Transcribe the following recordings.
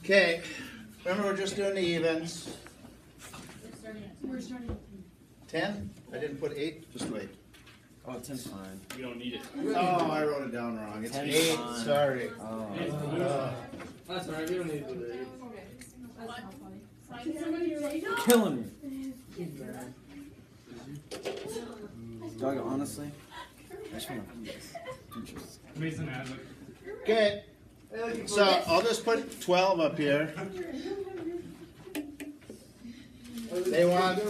Okay, remember we're just doing the evens. We're starting at 10? I didn't put 8, just wait. Oh, 10's fine. We don't need it. Oh, I wrote it down wrong. It's 10's 8, fine. sorry. Oh. That's alright, we don't need to do it. You're killing me. Doug, honestly, I just want to interest. Mason has it. Okay, so I'll just put 12 up here. They want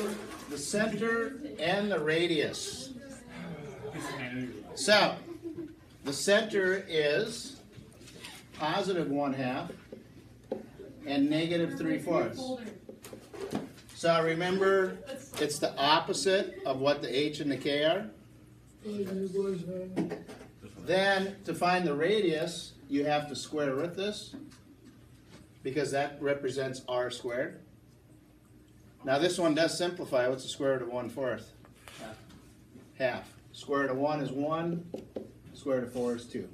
the center and the radius. So, the center is positive 1/2 and negative 3/4. So remember, it's the opposite of what the h and the k are. Then, to find the radius, you have to square root this, because that represents r squared. Now this one does simplify. What's the square root of 1/4? Half. Square root of 1 is 1. Square root of 4 is 2.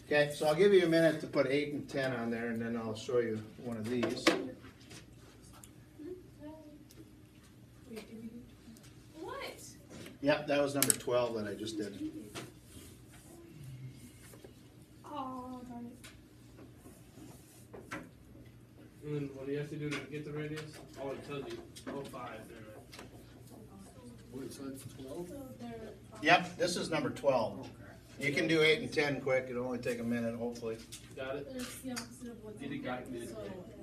Okay, so I'll give you a minute to put 8 and 10 on there, and then I'll show you one of these. What? Yep, that was number 12 that I just did. Oh, darn it. And then what do you have to do to get the radius? Oh, it tells you. Oh, 5. There. Wait, so it's 12? So they're, Yep, this is number 12. You can do 8 and 10 quick. It'll only take a minute, hopefully. Got it? there's the opposite of what's Did it got me? So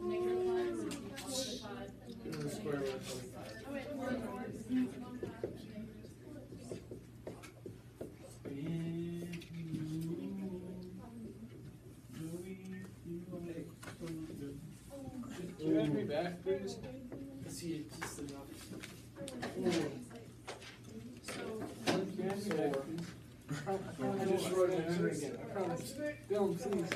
negative 5 would be positive 5. The square root of 25. Oh, wait, Can you ask me back, please? Let's see it just enough. I just wrote it down again. I promise. Dylan, please.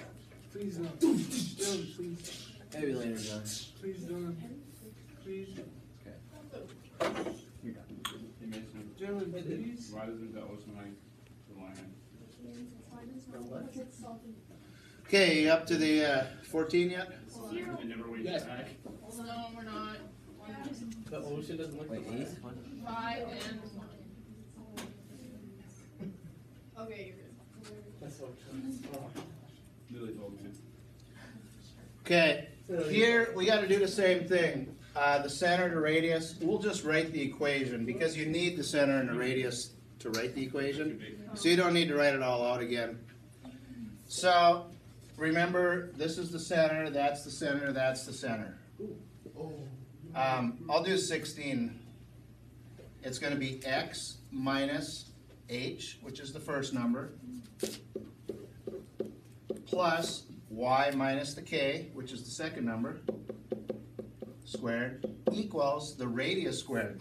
Please don't. Dylan, please. Maybe later, Doug. Please don't. Please. Okay. You're done. Dylan, please. Why doesn't that was my line? Okay, up to the 14 yet? It never waits Yes. back. No, we're not. The ocean doesn't look Wait, like 8? 5 and 1. Okay, you're good. That's so true. Lily told me. Okay, here we got to do the same thing. The center, the radius, we'll just write the equation because you need the center and the radius to write the equation. So you don't need to write it all out again. So remember, this is the center, that's the center, that's the center. I'll do 16. It's going to be x minus h, which is the first number, plus y minus the k, which is the second number, squared, equals the radius squared.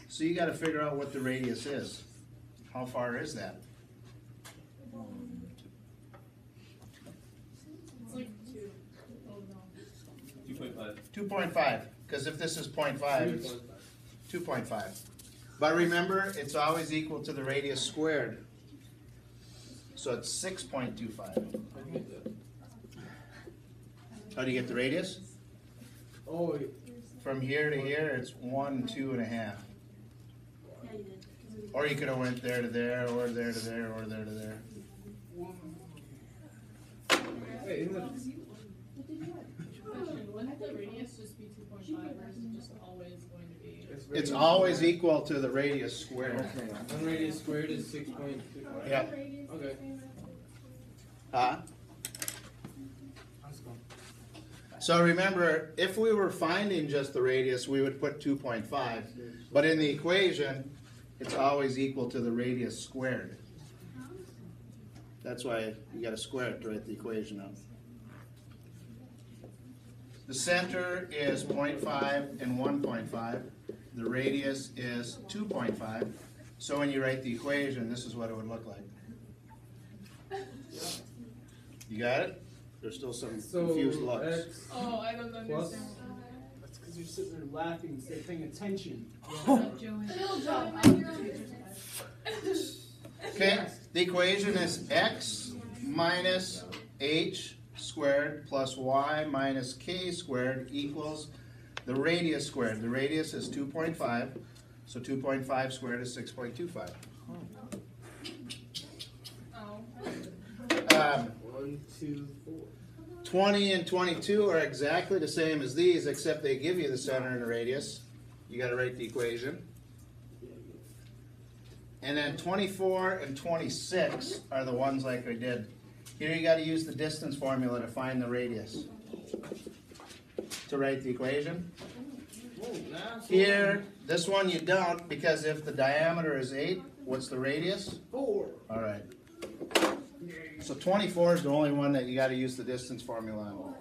So you got to figure out what the radius is. How far is that? It's like 2. Oh, no. 2.5. 2.5, because if this is 0.5, it's 2.5. But remember, it's always equal to the radius squared. So it's 6.25. How do you get the radius? Oh, From here to here, it's 1, 2.5. Yeah, you did. Or you could have went there to there, or there to there, or there to there. hey, isn't it? Question, wouldn't the radius just be 2.5 or is it just always going to be? It's always equal to the radius squared. Okay. 1 radius squared is 6.25. Yeah. Okay. Huh? So remember, if we were finding just the radius, we would put 2.5. But in the equation, it's always equal to the radius squared. That's why you got to square it to write the equation out. The center is 0.5 and 1.5. The radius is 2.5. So when you write the equation, this is what it would look like. You got it? There's still some confused looks. X Oh, I don't plus. understand. That's because you're sitting there laughing instead of paying attention. Okay, the equation is x minus h squared plus y minus k squared equals the radius squared. The radius is 2.5, so 2.5 squared is 6.25. Oh. 1, 2, 4. 20 and 22 are exactly the same as these, except they give you the center and the radius. You got to write the equation. And then 24 and 26 are the ones like I did. Here you got to use the distance formula to find the radius. To write the equation. Here, this one you don't, because if the diameter is 8, what's the radius? 4. All right. So 24 is the only one that you got to use the distance formula on.